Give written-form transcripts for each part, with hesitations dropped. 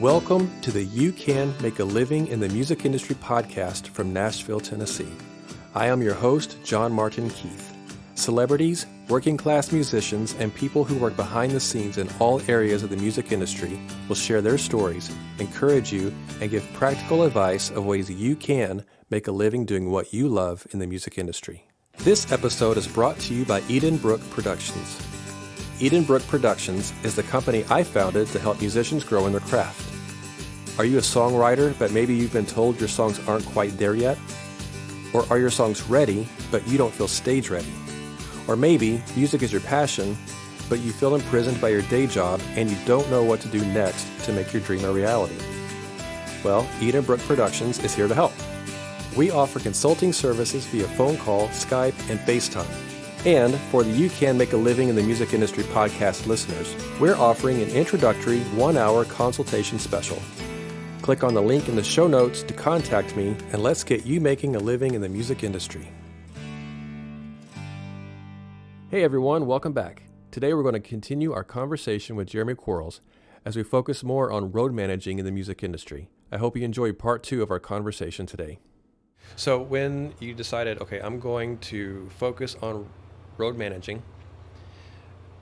Welcome to the You Can Make a Living in the Music Industry podcast from Nashville, Tennessee. I am your host, John Martin Keith. Celebrities, working class musicians, and people who work behind the scenes in all areas of the music industry will share their stories, encourage you, and give practical advice of ways you can make a living doing what you love in the music industry. This episode is brought to you by Edenbrook Productions. Edenbrook Productions is the company I founded to help musicians grow in their craft. Are you a songwriter, but maybe you've been told your songs aren't quite there yet? Or are your songs ready, but you don't feel stage ready? Or maybe music is your passion, but you feel imprisoned by your day job and you don't know what to do next to make your dream a reality. Well, Edenbrook Productions is here to help. We offer consulting services via phone call, Skype, and FaceTime. And for the You Can Make a Living in the Music Industry podcast listeners, we're offering an introductory 1-hour consultation special. Click on the link in the show notes to contact me, and let's get you making a living in the music industry. Hey everyone, welcome back. Today we're going to continue our conversation with Jeremy Quarles as we focus more on road managing in the music industry. I hope you enjoy part 2 of our conversation today. So when you decided, okay, I'm going to focus on road managing,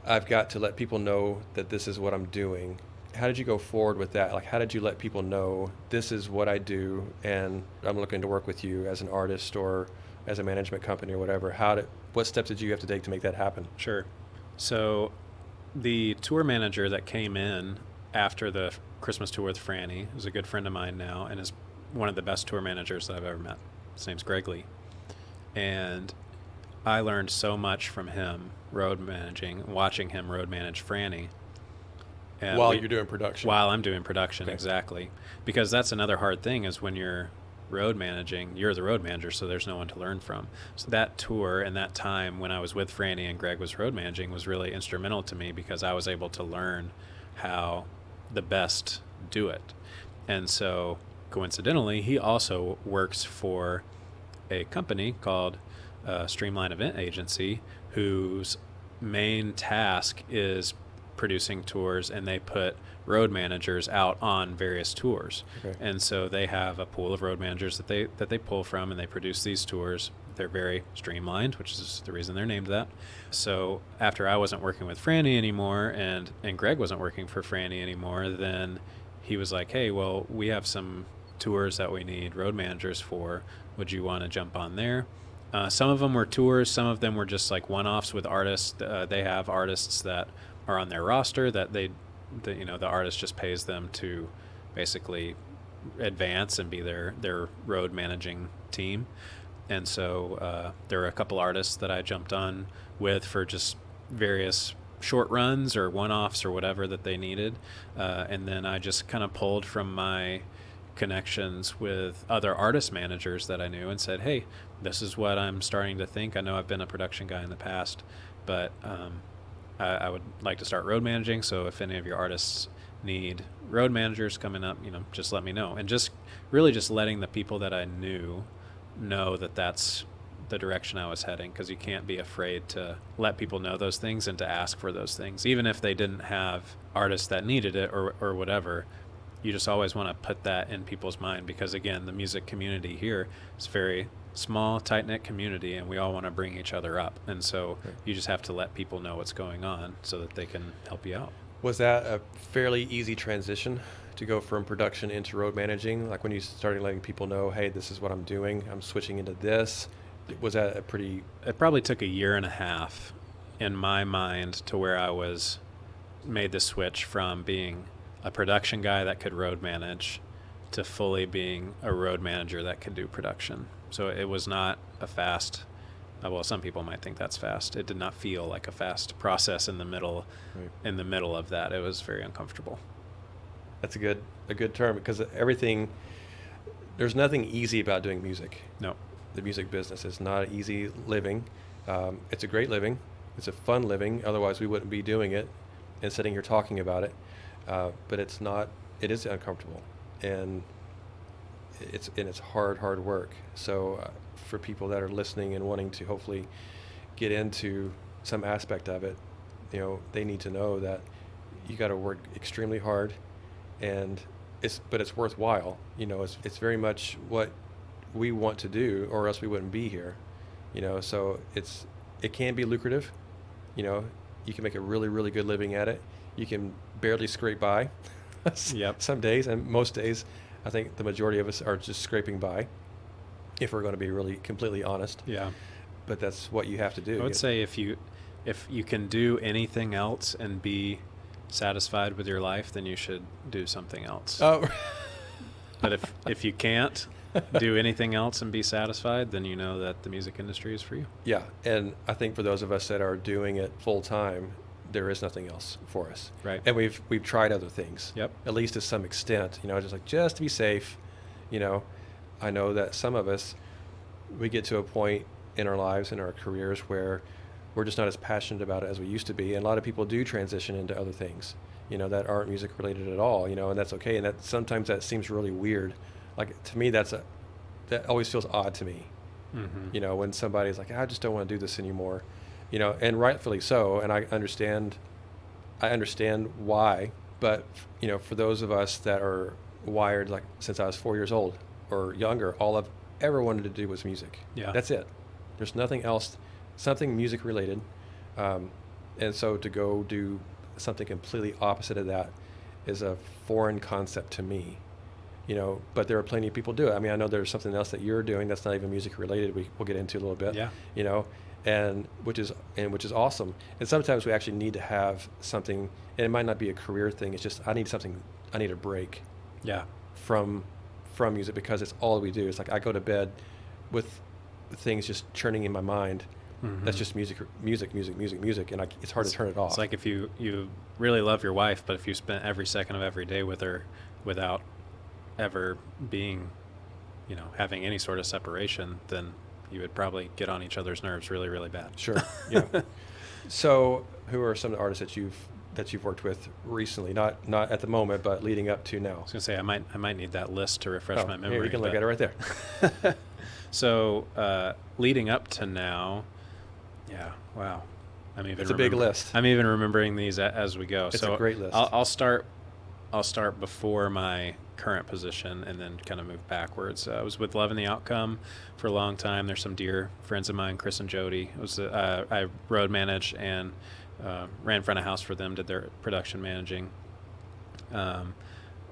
I've got to let people know that this is what I'm doing. How did you go forward with that? Like, how did you let people know this is what I do and I'm looking to work with you as an artist or as a management company or whatever? What steps did you have to take to make that happen? Sure. So the tour manager that came in after the Christmas tour with Franny is a good friend of mine now and is one of the best tour managers that I've ever met. His name's Greg Lee. And I learned so much from him road managing, watching him road manage Franny. While you're doing production? While I'm doing production, okay. Exactly. Because that's another hard thing is when you're road managing, you're the road manager, so there's no one to learn from. So that tour and that time when I was with Franny and Greg was road managing was really instrumental to me because I was able to learn how the best do it. And so coincidentally, he also works for a company called Streamlined Event Agency, whose main task is producing tours, and they put road managers out on various tours. Okay. And so they have a pool of road managers that they pull from, and they produce these tours. They're very streamlined, which is the reason they're named that. So after I wasn't working with Franny anymore, and Greg wasn't working for Franny anymore, then he was like, hey, well, we have some tours that we need road managers for. Would you want to jump on there? Some of them were tours. Some of them were just like one-offs with artists. They have artists that are on their roster that the artist just pays them to basically advance and be their road managing team. And so there were a couple artists that I jumped on with for just various short runs or one-offs or whatever that they needed. And then I just kind of pulled from my connections with other artist managers that I knew and said, hey, this is what I'm starting to think. I know I've been a production guy in the past, but I would like to start road managing. So if any of your artists need road managers coming up, just let me know. And just really just letting the people that I knew know that that's the direction I was heading, because you can't be afraid to let people know those things and to ask for those things. Even if they didn't have artists that needed it or whatever, you just always want to put that in people's mind, because again, the music community here is very small, tight-knit community, and we all want to bring each other up. And so you just have to let people know what's going on so that they can help you out. Was that a fairly easy transition to go from production into road managing? Like when you started letting people know, hey, this is what I'm doing, I'm switching into this. Was that It probably took a year and a half in my mind to where I made the switch from being a production guy that could road manage to fully being a road manager that could do production. So it was not a fast, well, some people might think that's fast. It did not feel like a fast process in the middle. Right. In the middle of that, it was very uncomfortable. That's a good term, because there's nothing easy about doing music. No. The music business is not an easy living. It's a great living. It's a fun living. Otherwise, we wouldn't be doing it and sitting here talking about it. But it is uncomfortable, and it's hard work. So for people that are listening and wanting to hopefully get into some aspect of it, they need to know that you got to work extremely hard, and it's worthwhile. It's very much what we want to do, or else we wouldn't be here. So it can be lucrative. You can make a really, really good living at it. You can barely scrape by. Yep. Some days, and most days, I think the majority of us are just scraping by, if we're going to be really completely honest. Yeah. But that's what you have to do. I would say if you can do anything else and be satisfied with your life, then you should do something else. Oh. But if you can't do anything else and be satisfied, then you know that the music industry is for you. Yeah, and I think for those of us that are doing it full time, there is nothing else for us. Right. And we've tried other things. Yep. At least to some extent, just to be safe. I know that some of us, we get to a point in our lives, in our careers, where we're just not as passionate about it as we used to be. And a lot of people do transition into other things, that aren't music related at all, and that's okay. And that sometimes that seems really weird. Like, to me, that always feels odd to me. Mm-hmm. When somebody's like, I just don't want to do this anymore, and rightfully so. And I understand why, but for those of us that are wired, like since I was 4 years old or younger, all I've ever wanted to do was music. Yeah. That's it. There's nothing else, something music related. And so to go do something completely opposite of that is a foreign concept to me. But there are plenty of people do it. I mean, I know there's something else that you're doing that's not even music related. We'll get into a little bit. Yeah. And which is awesome. And sometimes we actually need to have something, and it might not be a career thing. It's just I need a break. Yeah. From music, because it's all we do. It's like I go to bed with things just churning in my mind. Mm-hmm. That's just music, and it's hard to turn it off. It's like if you really love your wife, but if you spent every second of every day with her without ever being, having any sort of separation, then you would probably get on each other's nerves really, really bad. Sure. Yeah. So, who are some of the artists that you've worked with recently? Not at the moment, but leading up to now. I was gonna say I might need that list to refresh my memory. Here, you can look at it right there. So, leading up to now, yeah, wow. It's a big list. I'm even remembering these as we go. It's a great list. I'll start before my current position and then kind of move backwards. I was with Love and the Outcome for a long time. There's some dear friends of mine, Chris and Jody. I road managed and ran front of house for them, did their production managing.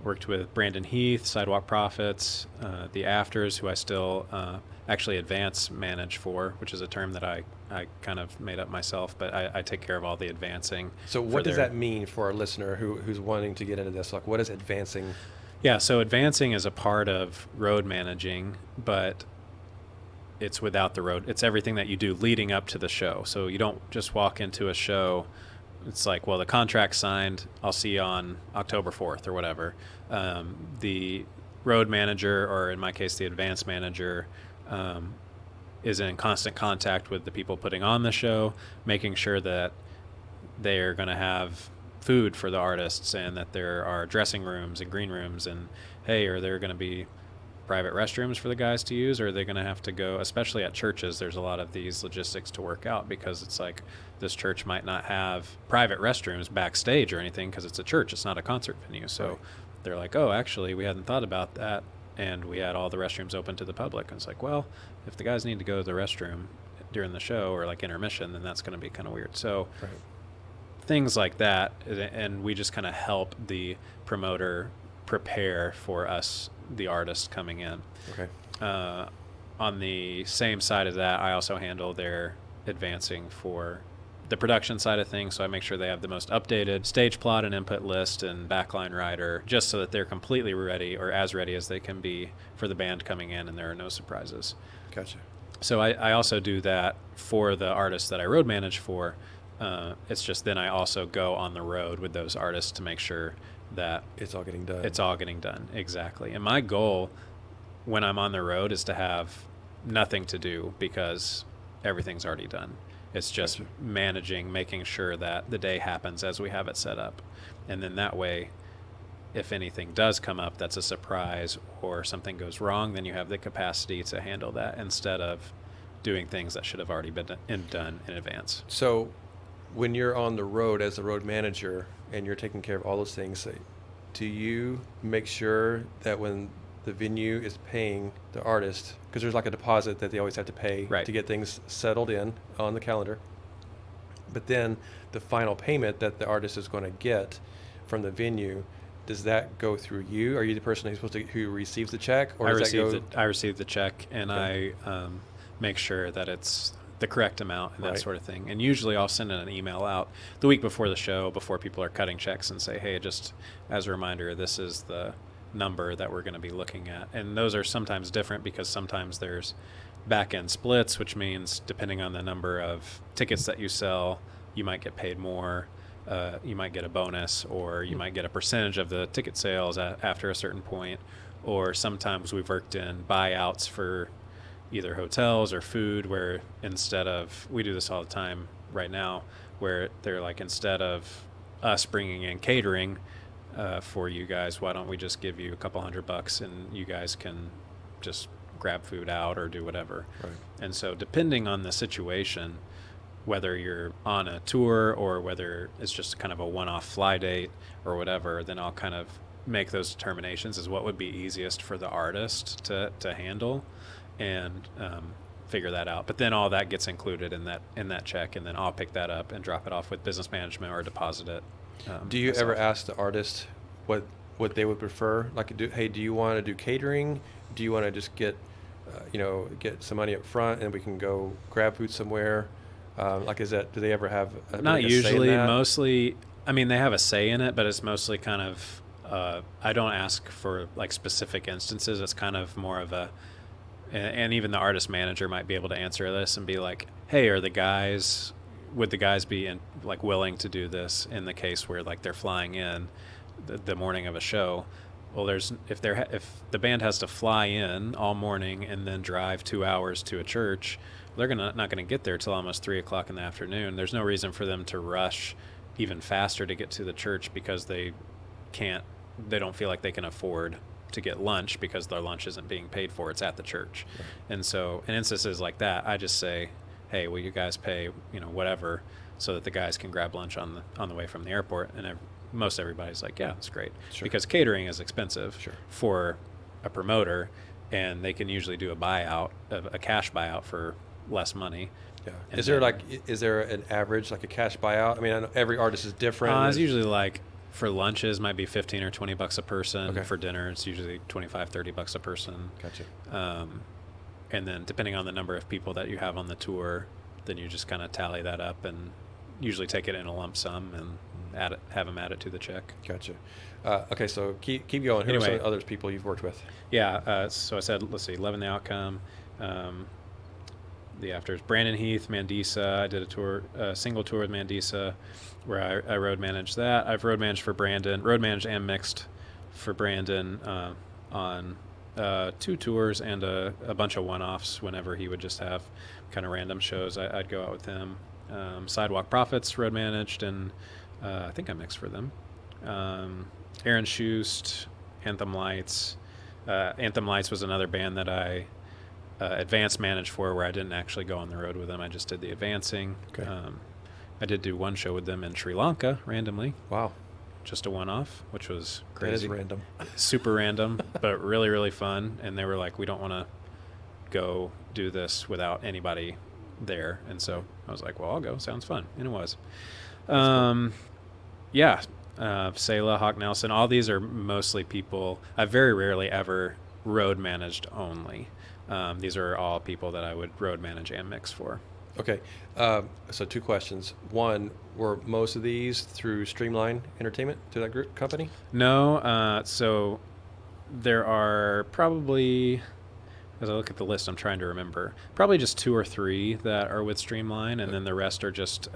Worked with Brandon Heath, Sidewalk Prophets, The Afters, who I still actually advance manage for, which is a term that I kind of made up myself, but I take care of all the advancing. So what does that mean for our listener who's wanting to get into this? Like, what is advancing? Yeah, so advancing is a part of road managing, but it's without the road. It's everything that you do leading up to the show. So you don't just walk into a show. It's like, well, the contract's signed. I'll see you on October 4th or whatever. The road manager, or in my case, the advance manager, is in constant contact with the people putting on the show, making sure that they're going to have food for the artists and that there are dressing rooms and green rooms, and hey, are there going to be private restrooms for the guys to use, or are they going to have to go, especially at churches, there's a lot of these logistics to work out, because it's like this church might not have private restrooms backstage or anything because it's a church, it's not a concert venue. So right. They're like, oh, actually, we hadn't thought about that, and we had all the restrooms open to the public. And it's like, well, if the guys need to go to the restroom during the show or like intermission, then that's going to be kind of weird. So right. Things like that, and we just kind of help the promoter prepare for us, the artist coming in. Okay. On the same side of that, I also handle their advancing for the production side of things, so I make sure they have the most updated stage plot and input list and backline rider, just so that they're completely ready, or as ready as they can be for the band coming in, and there are no surprises. Gotcha. So I also do that for the artists that I road manage for. It's just then I also go on the road with those artists to make sure that it's all getting done. It's all getting done, exactly. And my goal when I'm on the road is to have nothing to do, because everything's already done. It's just gotcha. Managing, making sure that the day happens as we have it set up. And then that way, if anything does come up that's a surprise or something goes wrong, then you have the capacity to handle that instead of doing things that should have already been done in advance. So when you're on the road as a road manager and you're taking care of all those things, do you make sure that when the venue is paying the artist, because there's like a deposit that they always have to pay Right. to get things settled in on the calendar, but then the final payment that the artist is going to get from the venue, does that go through you? Are you the person who receives the check, or I does that go? I receive the check, and Okay. I make sure that it's the correct amount and that Right. sort of thing. And usually I'll send an email out the week before the show, before people are cutting checks, and say, hey, just as a reminder, this is the number that we're going to be looking at. And those are sometimes different because sometimes there's back-end splits, which means depending on the number of tickets that you sell, you might get paid more. You might get a bonus, or you might get a percentage of the ticket sales after a certain point. Or sometimes we've worked in buyouts for either hotels or food, where instead of, we do this all the time right now, where they're like, instead of us bringing in catering for you guys, why don't we just give you a couple $100 and you guys can just grab food out or do whatever. Right. And so depending on the situation, whether you're on a tour or whether it's just kind of a one-off fly date or whatever, then I'll kind of make those determinations as what would be easiest for the artist to handle, and figure that out. But then all that gets included in that check, and then I'll pick that up and drop it off with business management or deposit it. Do you myself. ever ask the artist what they would prefer? Like, do you want to do catering? Do you want to just get some money up front and we can go grab food somewhere? Do they ever have Not like a usually. say in that? Mostly, I mean, they have a say in it, but it's mostly kind of, I don't ask for like specific instances. It's kind of more of a, and even the artist manager might be able to answer this and be like, hey, would the guys be willing to do this in the case where like they're flying in the morning of a show? Well, if the band has to fly in all morning and then drive 2 hours to a church, they're not going to get there till almost 3 o'clock in the afternoon. There's no reason for them to rush even faster to get to the church because they don't feel like they can afford to get lunch because their lunch isn't being paid for. It's at the church. Right. And so in instances like that, I just say, hey, will you guys pay, whatever, so that the guys can grab lunch on the way from the airport? And most everybody's like, yeah, that's great. Sure. Because catering is expensive. Sure. For a promoter, and they can usually do a cash buyout for less money. Yeah. And Is there an average, like a cash buyout? I mean, I know every artist is different. It's usually like, for lunches might be $15 or $20 a person. Okay. For dinner, it's usually $25-$30 a person. Gotcha. And then depending on the number of people that you have on the tour, then you just kind of tally that up and usually take it in a lump sum and have them add it to the check. Gotcha. Okay, so keep going. Who are some Anyway. other people you've worked with? Yeah, so I said, let's see, Love and the Outcome, the Afters, Brandon Heath, Mandisa. I did a single tour with Mandisa where I road managed that. I've road managed and mixed for Brandon on 2 tours and a bunch of one-offs whenever he would just have kind of random shows. I'd go out with him. Sidewalk Prophets road managed, and I think I mixed for them. Aaron Schust, Anthem Lights. Anthem Lights was another band that I advance managed for, where I didn't actually go on the road with them. I just did the advancing. Okay. I did do one show with them in Sri Lanka randomly. Wow. Just a one-off, which was That crazy. is random. Super random, but really, really fun. And they were like, we don't want to go do this without anybody there. And so I was like, well, I'll go. Sounds fun. And it was. Yeah. Selah, Hawk Nelson, all these are mostly people. I very rarely ever road managed only. These are all people that I would road manage and mix for. Okay. So 2 questions. One, were most of these through Streamlined Entertainment, through that group company? No. So there are probably, as I look at the list, I'm trying to remember, probably just 2 or 3 that are with Streamline, and then the rest are just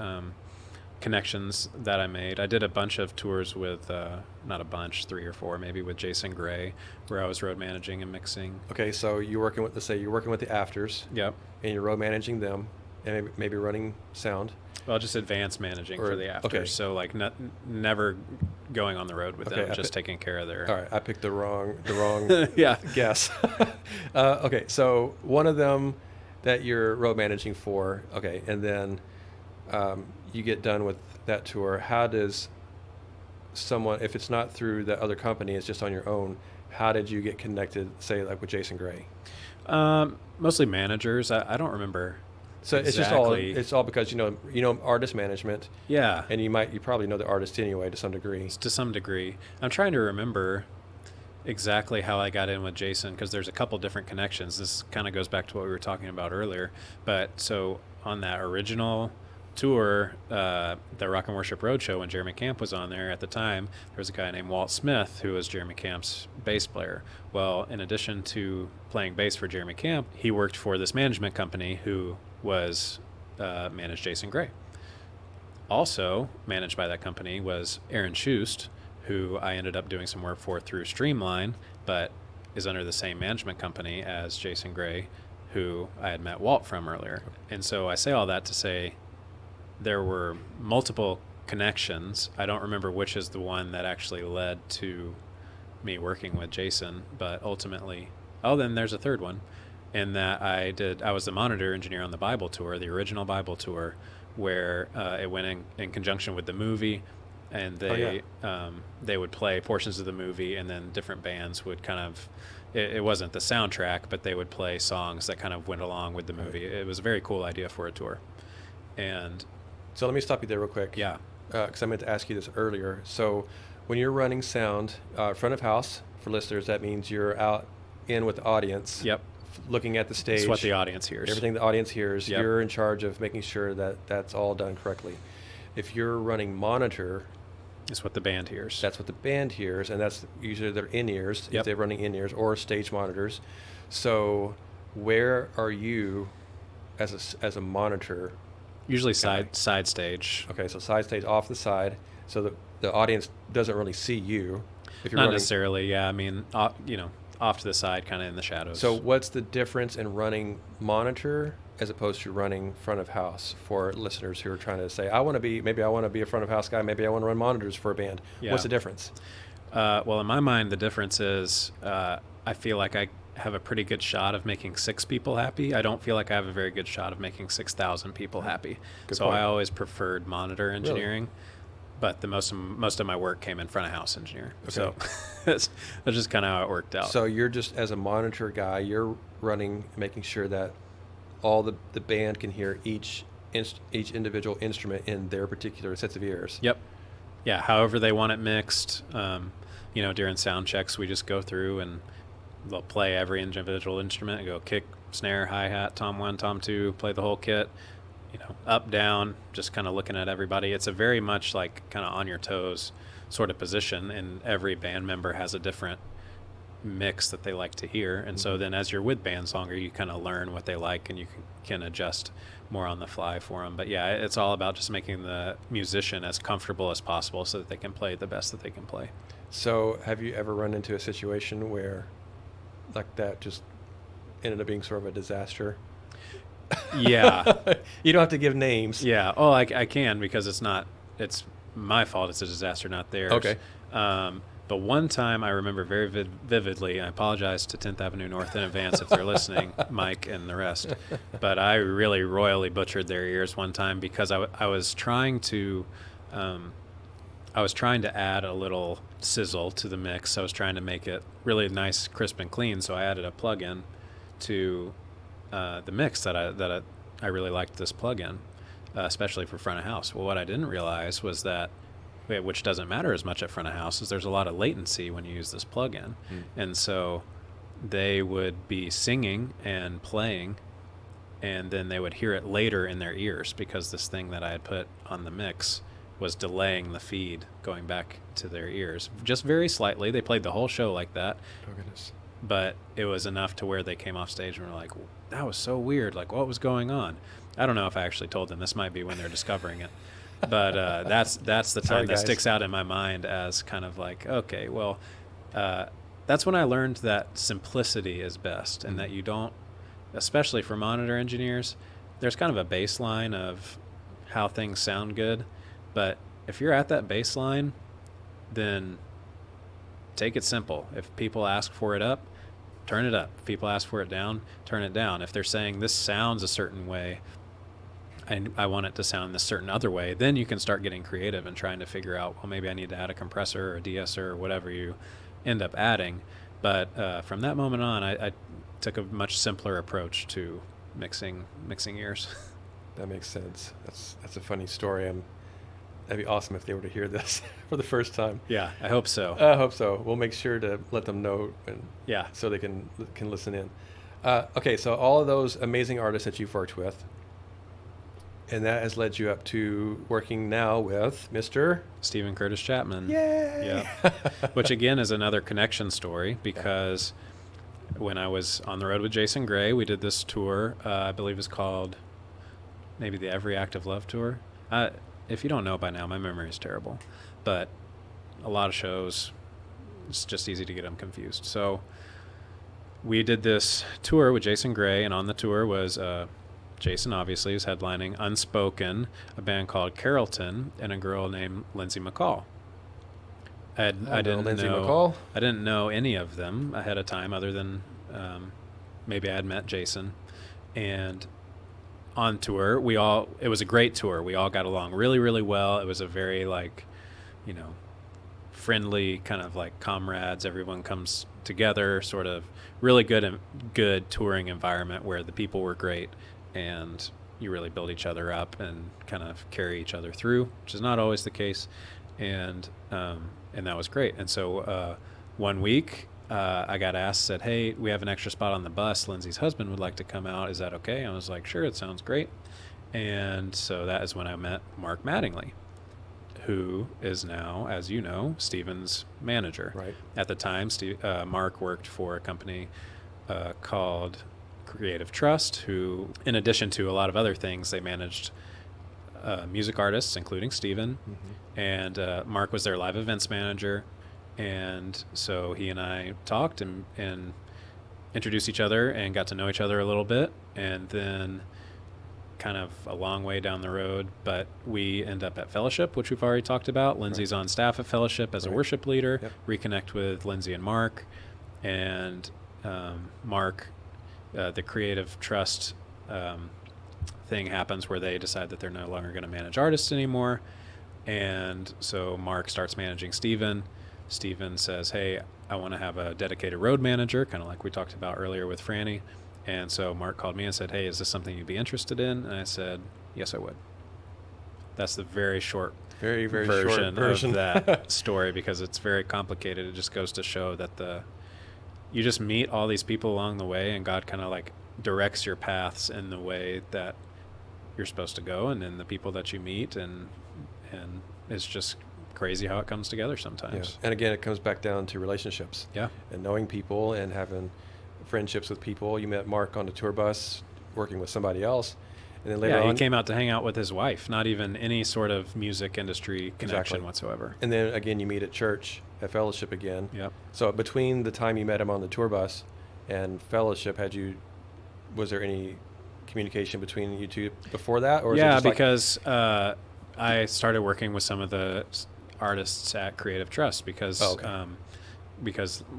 connections that I made. I did a bunch of tours with, not a bunch, 3 or 4 maybe, with Jason Gray, where I was road managing and mixing. Okay, so you're working with, let's say you're working with the Afters, Yep. and you're road managing them, and maybe running sound. Well, just advanced managing for the Afters. Okay. So like never going on the road with Okay, them, just taking care of their. All right, I picked the wrong Yeah. guess. Okay, so one of them that you're road managing for, okay, and then you get done with that tour. How does someone, if it's not through that other company, it's just on your own, how did you get connected, say, like with Jason Gray? Mostly managers. I don't remember. So exactly. it's all because you know artist management. Yeah. And you probably know the artist anyway to some degree. To some degree. I'm trying to remember exactly how I got in with Jason, because there's a couple different connections. This kind of goes back to what we were talking about earlier. But so on that original tour, the Rock and Worship Roadshow, when Jeremy Camp was on there at the time, there was a guy named Walt Smith who was Jeremy Camp's bass player. Well, in addition to playing bass for Jeremy Camp, he worked for this management company who was managed Jason Gray. Also managed by that company was Aaron Schust, who I ended up doing some work for through Streamline, but is under the same management company as Jason Gray, who I had met Walt from earlier. And so I say all that to say there were multiple connections. I don't remember which is the one that actually led to me working with Jason, but ultimately, then there's a third one, in that I was the monitor engineer on the Bible tour, the original Bible tour, where it went in conjunction with the movie, and they would play portions of the movie, and then different bands would kind of, it wasn't the soundtrack, but they would play songs that kind of went along with the movie. It was a very cool idea for a tour. And so let me stop you there real quick. Yeah. Because I meant to ask you this earlier. So when you're running sound, front of house, for listeners, that means you're out in with the audience. Yep. Looking at the stage. It's what the audience hears. Everything the audience hears. Yep. You're in charge of making sure that that's all done correctly. If you're running monitor, it's what the band hears. That's what the band hears, and that's usually their in-ears, Yep. if they're running in-ears, or stage monitors. So where are you as a monitor? Usually side stage. Okay, so side stage, off the side, so the audience doesn't really see you. If you're Not running. necessarily, yeah. I mean, off to the side, kind of in the shadows. So what's the difference in running monitor as opposed to running front of house for listeners who are trying to say, maybe I want to be a front of house guy, maybe I want to run monitors for a band. Yeah. What's the difference? Well, in my mind, the difference is I feel like I have a pretty good shot of making 6 people happy. I don't feel like I have a very good shot of making 6,000 people happy. Good point. I always preferred monitor engineering. Really? But the most of my work came in front of house engineer. Okay. So that's just kind of how it worked out. So you're just, as a monitor guy, you're running, making sure that all the band can hear each individual instrument in their particular sets of ears. Yep. Yeah, however they want it mixed. During sound checks, we just go through and they'll play every individual instrument and go kick, snare, hi-hat, tom 1, tom 2, play the whole kit. Up, down, just kind of looking at everybody. It's a very much like kind of on your toes sort of position, and every band member has a different mix that they like to hear. And so then as you're with bands longer, you kind of learn what they like, and you can adjust more on the fly for them. But yeah, it's all about just making the musician as comfortable as possible so that they can play the best that they can play. So have you ever run into a situation where like that just ended up being sort of a disaster? Yeah. You don't have to give names. Yeah. Oh, I can, because it's my fault. It's a disaster, not theirs. Okay. But one time I remember very vividly, I apologize to 10th Avenue North in advance if they're listening, Mike and the rest, but I really royally butchered their ears one time because I was trying to add a little sizzle to the mix. I was trying to make it really nice, crisp, and clean, so I added a plug-in to the mix that I really liked this plug-in, especially for front of house. Well, what I didn't realize was that, which doesn't matter as much at front of house, is there's a lot of latency when you use this plug-in. And so they would be singing and playing, and then they would hear it later in their ears because this thing that I had put on the mix was delaying the feed going back to their ears just very slightly. They played the whole show like that. Oh, goodness. But it was enough to where they came off stage and were like, that was so weird. Like, what was going on? I don't know if I actually told them. This might be when they're discovering it. But that's the time that sticks out in my mind as kind of like, okay, well, that's when I learned that simplicity is best, and that you don't, especially for monitor engineers, there's kind of a baseline of how things sound good. But if you're at that baseline, then take it simple. If people ask for it up, turn it up. If people ask for it down, turn it down. If they're saying this sounds a certain way, I want it to sound this certain other way, then you can start getting creative and trying to figure out, well, maybe I need to add a compressor or a de-esser or whatever you end up adding. But from that moment on, I took a much simpler approach to mixing ears. That makes sense. That's a funny story. That'd be awesome if they were to hear this for the first time. Yeah, I hope so. I hope so. We'll make sure to let them know, so they can listen in. Okay, so all of those amazing artists that you've worked with, and that has led you up to working now with Mr. Steven Curtis Chapman. Yay! Yeah. Which again is another connection story, because when I was on the road with Jason Gray, we did this tour. I believe it's called maybe the Every Act of Love tour. If you don't know by now, my memory is terrible, but a lot of shows, it's just easy to get them confused. So we did this tour with Jason Gray, and on the tour was Jason, obviously, was headlining Unspoken, a band called Carrollton, and a girl named Lindsay McCall. I didn't know any of them ahead of time, other than maybe I had met Jason. And on tour, it was a great tour. We all got along really, really well. It was a very friendly kind of like comrades. Everyone comes together, sort of really good touring environment where the people were great and you really build each other up and kind of carry each other through, which is not always the case. And that was great. And so one week I got asked, said, hey, we have an extra spot on the bus. Lindsay's husband would like to come out. Is that okay? I was like, sure, it sounds great. And so that is when I met Mark Mattingly, who is now, as you know, Steven's manager. Right. At the time, Mark worked for a company called Creative Trust, who, in addition to a lot of other things, they managed music artists, including Steven. Mm-hmm. And Mark was their live events manager. And so he and I talked and introduced each other and got to know each other a little bit. And then kind of a long way down the road, but we end up at Fellowship, which we've already talked about. Lindsay's on staff at Fellowship as a worship leader. Yep. Reconnect with Lindsay and Mark. And Mark, the Creative Trust thing happens where they decide that they're no longer going to manage artists anymore. And so Mark starts managing Steven. Steven says, hey, I want to have a dedicated road manager, kind of like we talked about earlier with Franny. And so Mark called me and said, hey, is this something you'd be interested in? And I said, yes, I would. That's the very short very version short of that story, because it's very complicated. It just goes to show that you just meet all these people along the way, and God kind of like directs your paths in the way that you're supposed to go, and then the people that you meet, and it's just crazy how it comes together sometimes. Yeah. And again, it comes back down to relationships. Yeah. And knowing people and having friendships with people. You met Mark on the tour bus working with somebody else. And then later on, he came out to hang out with his wife, not even any sort of music industry connection whatsoever. And then again, you meet at church, at Fellowship again. Yep. So between the time you met him on the tour bus and Fellowship, was there any communication between you two before that? Or because I started working with some of the artists at Creative Trust because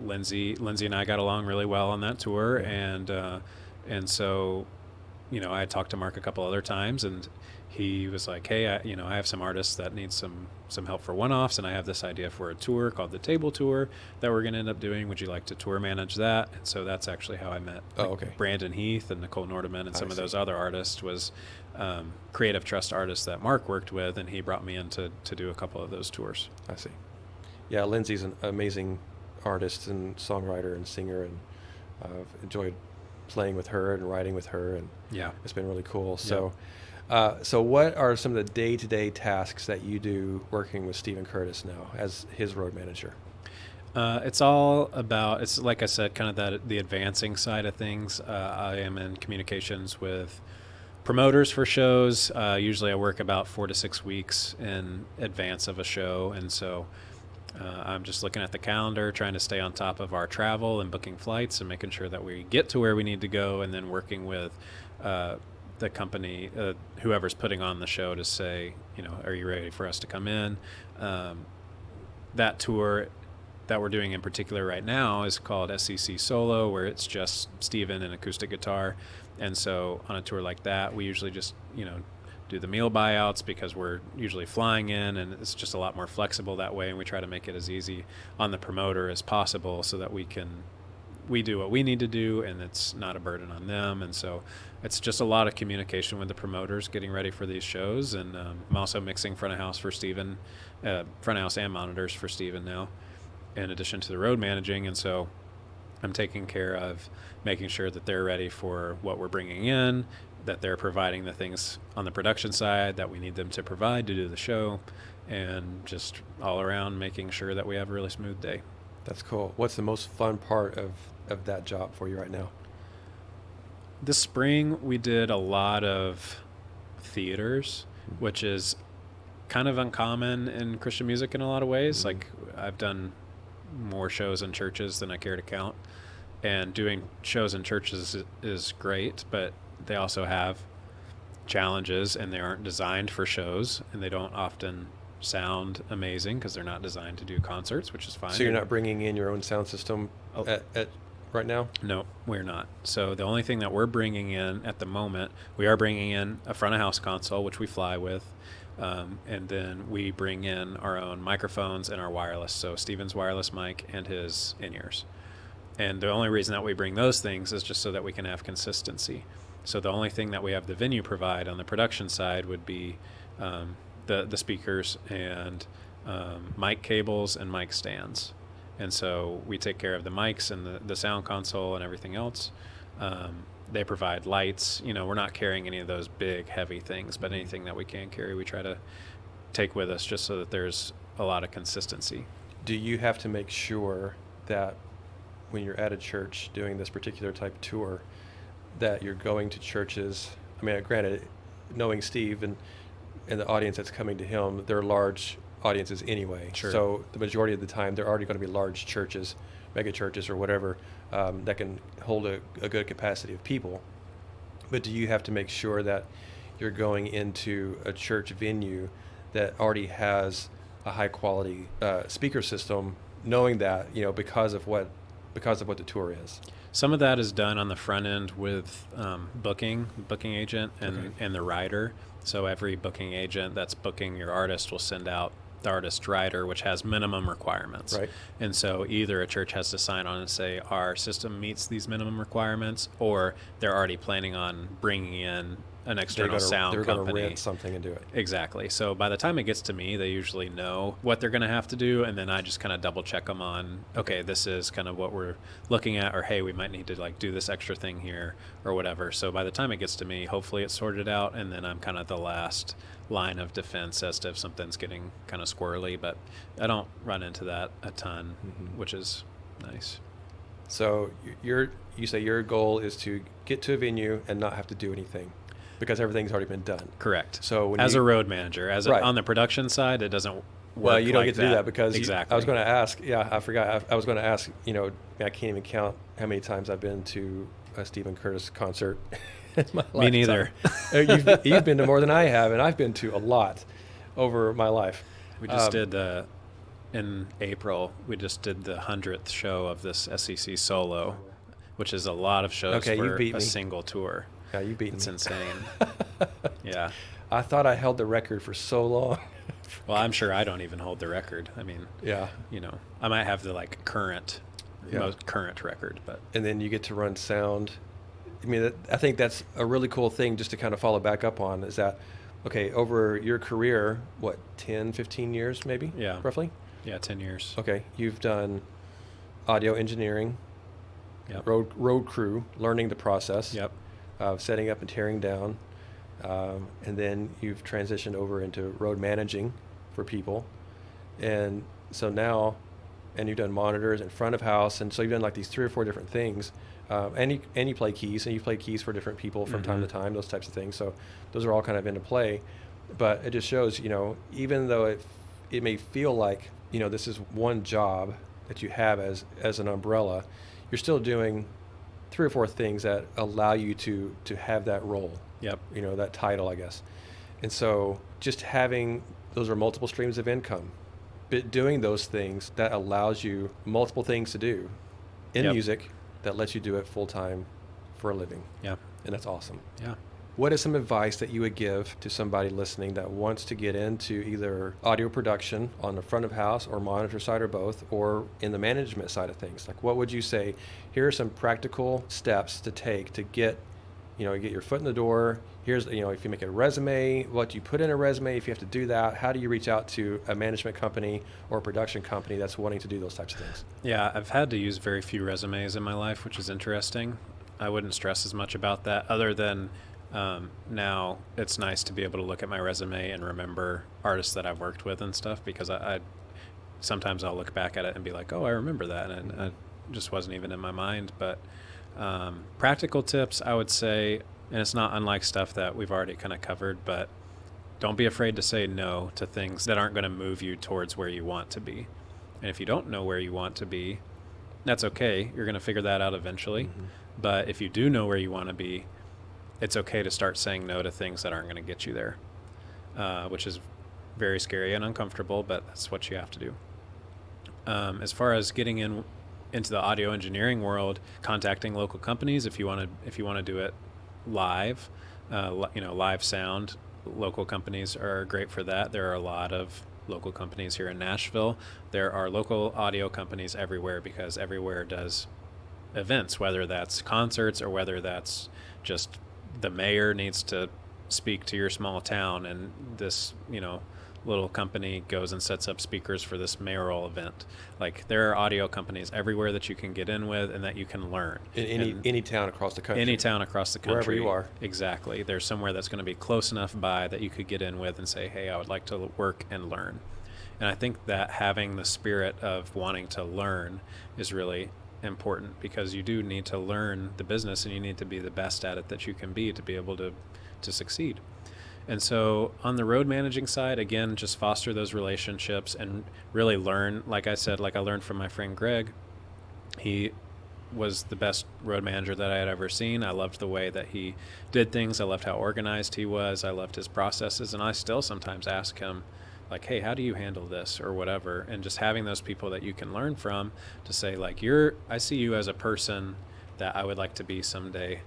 Lindsay and I got along really well on that tour, and so I had talked to Mark a couple other times, and he was like, hey, I have some artists that need some help for one-offs, and I have this idea for a tour called the Table Tour that we're going to end up doing. Would you like to tour manage that? And so that's actually how I met Brandon Heath and Nicole Nordeman and some of those other artists. Was Creative Trust artists that Mark worked with, and he brought me in to do a couple of those tours. I see. Yeah, Lindsay's an amazing artist and songwriter and singer, and I've enjoyed playing with her and writing with her, and it's been really cool. So so what are some of the day-to-day tasks that you do working with Steven Curtis now as his road manager? It's all about, it's like I said, kind of the advancing side of things. I am in communications with promoters for shows. Usually I work about 4 to 6 weeks in advance of a show, and so I'm just looking at the calendar, trying to stay on top of our travel and booking flights and making sure that we get to where we need to go, and then working with the company, whoever's putting on the show, to say, are you ready for us to come in? That tour that we're doing in particular right now is called SCC Solo, where it's just Steven and acoustic guitar. And so on a tour like that, we usually just, do the meal buyouts because we're usually flying in, and it's just a lot more flexible that way. And we try to make it as easy on the promoter as possible so that we do what we need to do, and it's not a burden on them. And so it's just a lot of communication with the promoters getting ready for these shows. And I'm also mixing front of house for Steven, front of house and monitors for Steven now, in addition to the road managing. And so I'm taking care of making sure that they're ready for what we're bringing in, that they're providing the things on the production side that we need them to provide to do the show, and just all around making sure that we have a really smooth day. That's cool. What's the most fun part of that job for you right now? This spring, we did a lot of theaters, which is kind of uncommon in Christian music in a lot of ways. Like, I've done more shows in churches than I care to count. And doing shows in churches is great, but they also have challenges, and they aren't designed for shows, and they don't often sound amazing because they're not designed to do concerts, which is fine. So you're not bringing in your own sound system at right now? No, we're not. So the only thing that we're bringing in at the moment, we are bringing in a front of house console, which we fly with. And then we bring in our own microphones and our wireless. So Steven's wireless mic and his in-ears. And the only reason that we bring those things is just so that we can have consistency. So the only thing that we have the venue provide on the production side would be the speakers and mic cables and mic stands. And so we take care of the mics and the sound console and everything else. They provide lights. We're not carrying any of those big, heavy things, but anything that we can carry, we try to take with us just so that there's a lot of consistency. Do you have to make sure that when you're at a church doing this particular type of tour, that you're going to churches? I mean, granted, knowing Steve and the audience that's coming to him, they're large audiences anyway. Sure. So the majority of the time, they're already going to be large churches, mega churches or whatever, that can hold a good capacity of people. But do you have to make sure that you're going into a church venue that already has a high quality speaker system, knowing that, because of what the tour is? Some of that is done on the front end with booking agent and the rider. So every booking agent that's booking your artist will send out the artist rider, which has minimum requirements. Right. And so either a church has to sign on and say our system meets these minimum requirements, or they're already planning on bringing in an external sound company. They're going to rent something and do it. Exactly. So by the time it gets to me, they usually know what they're going to have to do, and then I just kind of double check them on, okay, this is kind of what we're looking at, or hey, we might need to do this extra thing here or whatever. So by the time it gets to me, hopefully it's sorted out, and then I'm kind of the last line of defense as to if something's getting kind of squirrely, but I don't run into that a ton, which is nice. So you say your goal is to get to a venue and not have to do anything, because everything's already been done. Correct. So when as a road manager, right. On the production side, it doesn't work. Well, you don't like get to do that because exactly. I was going to ask. Yeah, I forgot. I was going to ask. I can't even count how many times I've been to a Steven Curtis concert. Me neither. You've been to more than I have, and I've been to a lot over my life. We just did in April. We just did the 100th show of this SEC solo, which is a lot of shows for a single tour. Yeah, you beat me. It's insane. Yeah. I thought I held the record for so long. Well, I'm sure I don't even hold the record. I mean, yeah. I might have the most current record, but. And then you get to run sound. I mean, I think that's a really cool thing just to kind of follow back up on, is that, okay, over your career, 10, 15 years maybe? Yeah. Roughly? Yeah, 10 years. Okay. You've done audio engineering, yep. road crew, learning the process. Yep. Of setting up and tearing down, and then you've transitioned over into road managing for people, and so now, and you've done monitors and front of house, and so you've done like these 3 or 4 different things, and you play keys, and you play keys for different people from time to time, those types of things. So those are all kind of into play, but it just shows, even though it may feel like this is one job that you have as an umbrella, you're still doing 3 or 4 things that allow you to have that role. Yep. That title, I guess. And so just having, those are multiple streams of income, but doing those things, that allows you multiple things to do in music that lets you do it full time for a living. Yeah. And that's awesome. Yeah. what is some advice that you would give to somebody listening that wants to get into either audio production on the front of house or monitor side or both, or in the management side of things? Like, what would you say, here are some practical steps to take to get your foot in the door? Here's, if you make a resume, what do you put in a resume? If you have to do that, how do you reach out to a management company or a production company that's wanting to do those types of things? Yeah, I've had to use very few resumes in my life, which is interesting. I wouldn't stress as much about that, other than now it's nice to be able to look at my resume and remember artists that I've worked with and stuff, because I sometimes I'll look back at it and be like, oh, I remember that, and it just wasn't even in my mind. But practical tips, I would say, and it's not unlike stuff that we've already kind of covered, but don't be afraid to say no to things that aren't going to move you towards where you want to be. And if you don't know where you want to be, that's okay. You're going to figure that out eventually. Mm-hmm. But if you do know where you want to be, it's okay to start saying no to things that aren't going to get you there, which is very scary and uncomfortable, but that's what you have to do. As far as getting into the audio engineering world, contacting local companies if you want to do it live, live sound. Local companies are great for that. There are a lot of local companies here in Nashville. There are local audio companies everywhere, because everywhere does events, whether that's concerts or whether that's just the mayor needs to speak to your small town, and this, little company goes and sets up speakers for this mayoral event. Like, there are audio companies everywhere that you can get in with and that you can learn. In any town across the country. Any town across the country. Wherever you are. Exactly. There's somewhere that's going to be close enough by that you could get in with and say, hey, I would like to work and learn. And I think that having the spirit of wanting to learn is really important, because you do need to learn the business and you need to be the best at it that you can be to be able to succeed. And so on the road managing side, again, just foster those relationships and really learn. Like I said, like I learned from my friend Greg, he was the best road manager that I had ever seen. I loved the way that he did things. I loved how organized he was. I loved his processes. And I still sometimes ask him, like, hey, how do you handle this or whatever? And just having those people that you can learn from to say, like, I see you as a person that I would like to be someday.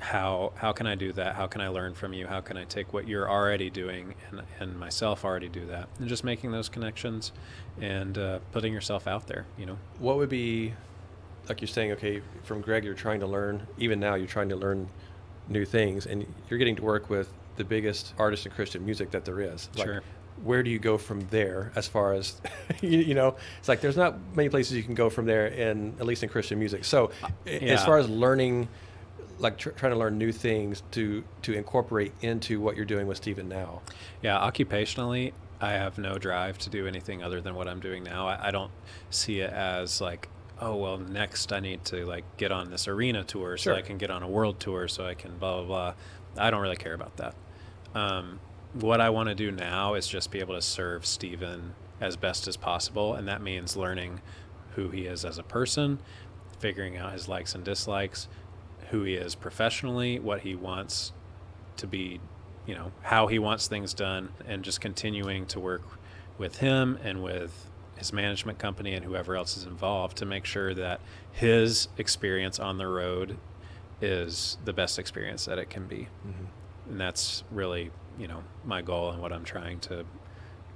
How can I do that? How can I learn from you? How can I take what you're already doing and myself already do that? And just making those connections and putting yourself out there, What would be, like you're saying, okay, from Greg, you're trying to learn, even now you're trying to learn new things, and you're getting to work with the biggest artists in Christian music that there is. Like, sure. Where do you go from there as far as, it's like there's not many places you can go from there, at least in Christian music. So as far as learning, like trying to learn new things to incorporate into what you're doing with Steven now. Yeah, occupationally, I have no drive to do anything other than what I'm doing now. I don't see it as like, oh, well, next I need to like get on this arena tour so I can get on a world tour so I can blah, blah, blah. I don't really care about that. What I want to do now is just be able to serve Steven as best as possible. And that means learning who he is as a person, figuring out his likes and dislikes, who he is professionally, what he wants to be, how he wants things done, and just continuing to work with him and with his management company and whoever else is involved to make sure that his experience on the road is the best experience that it can be. Mm-hmm. And that's really, my goal and what I'm trying to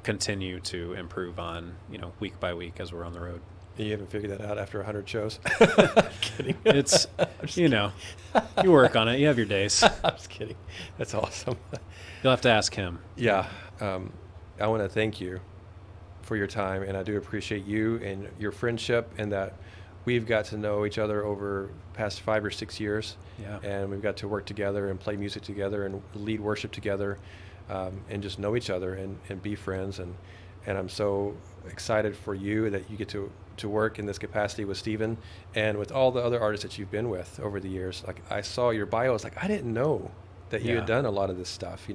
continue to improve on, week by week as we're on the road. You haven't figured that out after 100 shows? Kidding. It's, you work on it. You have your days. I'm just kidding. That's awesome. You'll have to ask him. Yeah. I want to thank you for your time, and I do appreciate you and your friendship, and that we've got to know each other over the past 5 or 6 years. Yeah. And we've got to work together and play music together and lead worship together, and just know each other and be friends. And I'm so excited for you that you get to work in this capacity with Steven and with all the other artists that you've been with over the years. Like, I saw your bio, I was like, I didn't know that you had done a lot of this stuff,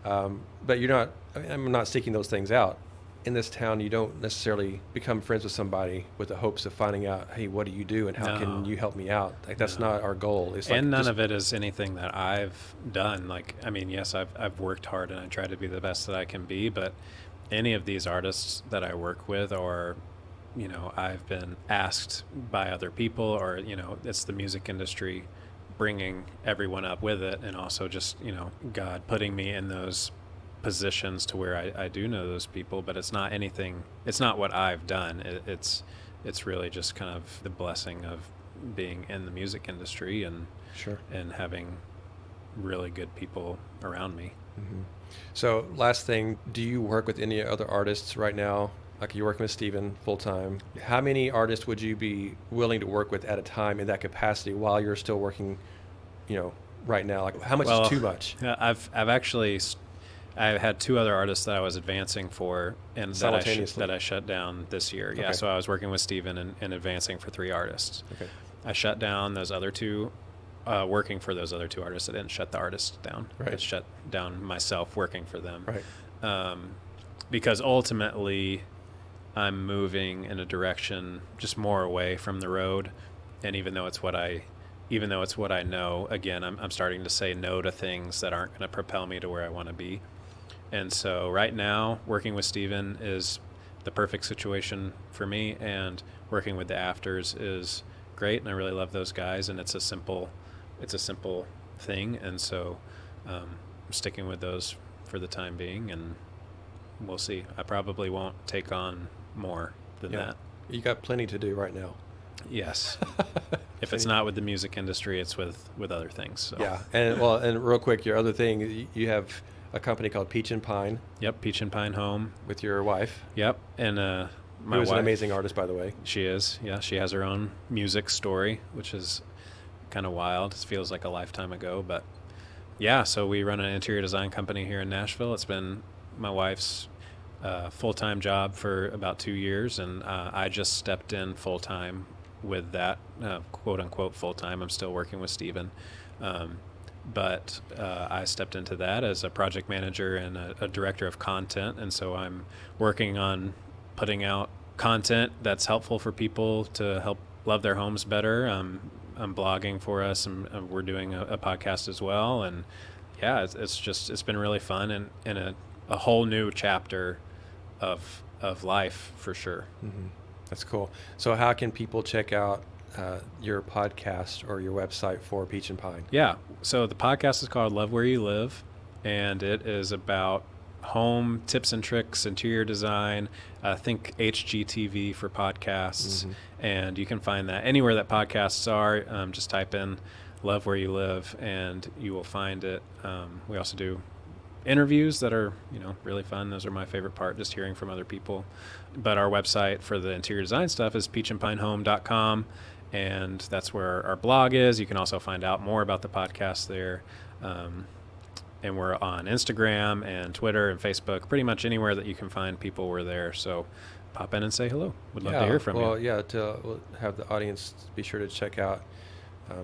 but I'm not seeking those things out. In this town, you don't necessarily become friends with somebody with the hopes of finding out, hey, what do you do and how can you help me out? Like, that's not our goal. It's and none of it is anything that I've done. Like, I mean, yes, I've worked hard and I try to be the best that I can be, but any of these artists that I work with, or I've been asked by other people, or it's the music industry bringing everyone up with it, and also just, God putting me in those positions to where I do know those people, but it's not what I've done. It's really just kind of the blessing of being in the music industry and and having really good people around me. Mm-hmm. So last thing, do you work with any other artists right now? Like you're working with Steven full time. How many artists would you be willing to work with at a time in that capacity while you're still working, right now? Like how much is too much? I've had 2 other artists that I was advancing for, and that I shut down this year. Okay. Yeah, so I was working with Steven and advancing for 3 artists. Okay. I shut down those other 2, working for those other 2 artists. I didn't shut the artists down. Right. I shut down myself working for them. Right. Because ultimately, I'm moving in a direction just more away from the road, and even though it's what I know, again, I'm starting to say no to things that aren't going to propel me to where I want to be. And so right now, working with Steven is the perfect situation for me, and working with the Afters is great, and I really love those guys, and it's a simple thing, and so I'm sticking with those for the time being, and we'll see. I probably won't take on more than that. You got plenty to do right now. Yes. If it's not with the music industry, it's with other things. So. Yeah. And real quick, your other thing, you have a company called Peach and Pine. Yep, Peach and Pine Home. With your wife. Yep. And my who's wife, an amazing artist, by the way. She is. Yeah, she has her own music story, which is kind of wild. It feels like a lifetime ago, but yeah, so we run an interior design company here in Nashville. It's been my wife's full-time job for about 2 years, and I just stepped in full-time with that, quote-unquote full-time. I'm still working with Steven, but I stepped into that as a project manager and a director of content, and so I'm working on putting out content that's helpful for people to help love their homes better. I'm blogging for us, and we're doing a podcast as well, and yeah, it's been really fun, and a whole new chapter of life for sure. Mm-hmm. That's cool. So how can people check out your podcast or your website for Peach and Pine? Yeah. So the podcast is called Love Where You Live, and it is about home tips and tricks, interior design. Think HGTV for podcasts. Mm-hmm. And you can find that anywhere that podcasts are. Just type in Love Where You Live and you will find it. We also do interviews that are, really fun. Those are my favorite part, just hearing from other people. But our website for the interior design stuff is peachandpinehome.com, and that's where our blog is. You can also find out more about the podcast there. And we're on Instagram and Twitter and Facebook, pretty much anywhere that you can find people, we're there. So pop in and say hello. Would love to hear from you. Well, yeah, we'll have the audience be sure to check out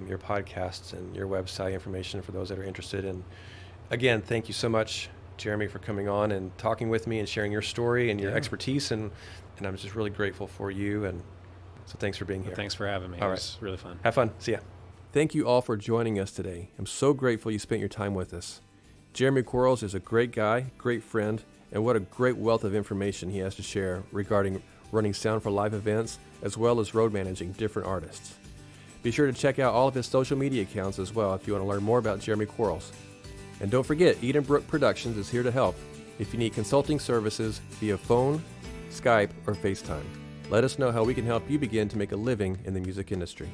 your podcasts and your website information for those that are interested. And again, thank you so much, Jeremy, for coming on and talking with me and sharing your story and your expertise. And I'm just really grateful for you. And so thanks for being here. Thanks for having me. It was really fun. Have fun. See ya. Thank you all for joining us today. I'm so grateful you spent your time with us. Jeremy Quarles is a great guy, great friend, and what a great wealth of information he has to share regarding running sound for live events, as well as road managing different artists. Be sure to check out all of his social media accounts as well if you want to learn more about Jeremy Quarles. And don't forget, Edenbrook Productions is here to help if you need consulting services via phone, Skype, or FaceTime. Let us know how we can help you begin to make a living in the music industry.